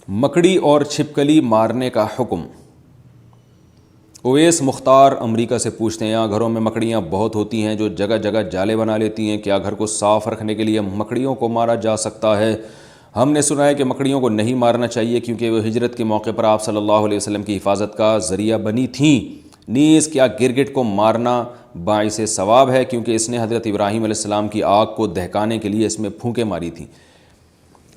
مکڑی اور چھپکلی مارنے کا حکم۔ اویس مختار امریکہ سے پوچھتے ہیں، یہاں گھروں میں مکڑیاں بہت ہوتی ہیں جو جگہ جگہ جالے بنا لیتی ہیں، کیا گھر کو صاف رکھنے کے لیے مکڑیوں کو مارا جا سکتا ہے؟ ہم نے سنا ہے کہ مکڑیوں کو نہیں مارنا چاہیے کیونکہ وہ ہجرت کے موقع پر آپ صلی اللہ علیہ وسلم کی حفاظت کا ذریعہ بنی تھیں۔ نیز کیا گرگٹ کو مارنا باعث ثواب ہے کیونکہ اس نے حضرت ابراہیم علیہ السلام کی آگ کو دہکانے کے لیے اس میں پھونکیں ماری تھیں؟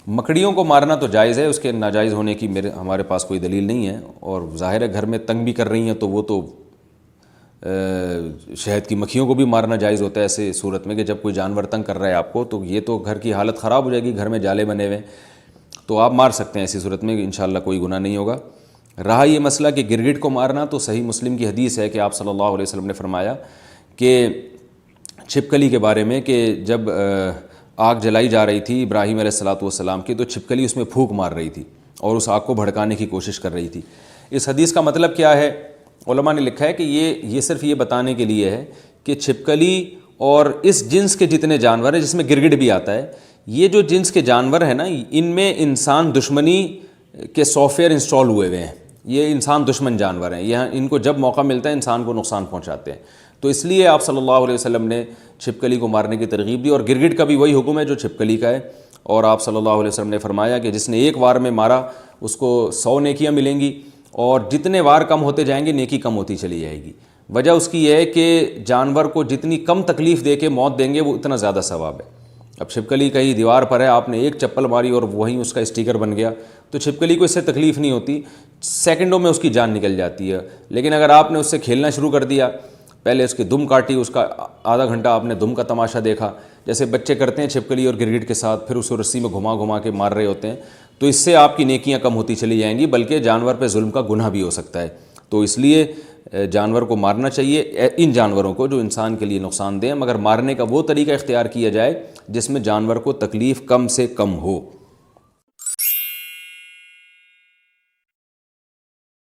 مکڑیوں کو مارنا تو جائز ہے، اس کے ناجائز ہونے کی ہمارے پاس کوئی دلیل نہیں ہے، اور ظاہر ہے گھر میں تنگ بھی کر رہی ہیں تو وہ تو شہد کی مکھیوں کو بھی مارنا جائز ہوتا ہے ایسے صورت میں کہ جب کوئی جانور تنگ کر رہا ہے آپ کو، تو یہ تو گھر کی حالت خراب ہو جائے گی، گھر میں جالے بنے ہوئے تو آپ مار سکتے ہیں، ایسی صورت میں انشاءاللہ کوئی گناہ نہیں ہوگا۔ رہا یہ مسئلہ کہ گرگٹ کو مارنا، تو صحیح مسلم کی حدیث ہے کہ آپ صلی اللہ علیہ وسلم نے فرمایا کہ چھپکلی کے بارے میں کہ جب آگ جلائی جا رہی تھی ابراہیم علیہ السلام کی، تو چھپکلی اس میں پھونک مار رہی تھی اور اس آگ کو بھڑکانے کی کوشش کر رہی تھی۔ اس حدیث کا مطلب کیا ہے؟ علماء نے لکھا ہے کہ یہ صرف یہ بتانے کے لیے ہے کہ چھپکلی اور اس جنس کے جتنے جانور ہیں، جس میں گرگٹ بھی آتا ہے، یہ جو جنس کے جانور ہیں نا، ان میں انسان دشمنی کے سافٹ ویئر انسٹال ہوئے ہوئے ہیں، یہ انسان دشمن جانور ہیں، یہ ان کو جب موقع ملتا ہے انسان کو نقصان پہنچاتے ہیں، تو اس لیے آپ صلی اللہ علیہ وسلم نے چھپکلی کو مارنے کی ترغیب دی، اور گرگٹ کا بھی وہی حکم ہے جو چھپکلی کا ہے، اور آپ صلی اللہ علیہ وسلم نے فرمایا کہ جس نے ایک وار میں مارا اس کو 100 نیکیاں ملیں گی، اور جتنے وار کم ہوتے جائیں گے نیکی کم ہوتی چلی جائے گی۔ وجہ اس کی یہ ہے کہ جانور کو جتنی کم تکلیف دے کے موت دیں گے وہ اتنا زیادہ ثواب ہے۔ اب چھپکلی کہیں دیوار پر ہے، آپ نے ایک چپل ماری اور وہیں اس کا اسٹیکر بن گیا، تو چھپکلی کو اس سے تکلیف نہیں ہوتی، سیکنڈوں میں اس کی جان نکل جاتی ہے۔ لیکن اگر آپ نے اس سے کھیلنا شروع کر دیا، پہلے اس کی دم کاٹی، اس کا آدھا گھنٹہ آپ نے دم کا تماشا دیکھا، جیسے بچے کرتے ہیں چھپکلی اور گرگٹ کے ساتھ، پھر اس کو رسی میں گھما گھما کے مار رہے ہوتے ہیں، تو اس سے آپ کی نیکیاں کم ہوتی چلی جائیں گی، بلکہ جانور پہ ظلم کا گناہ بھی ہو سکتا ہے۔ تو اس لیے جانور کو مارنا چاہیے، ان جانوروں کو جو انسان کے لیے نقصان دیں، مگر مارنے کا وہ طریقہ اختیار کیا جائے جس میں جانور کو تکلیف کم سے کم ہو۔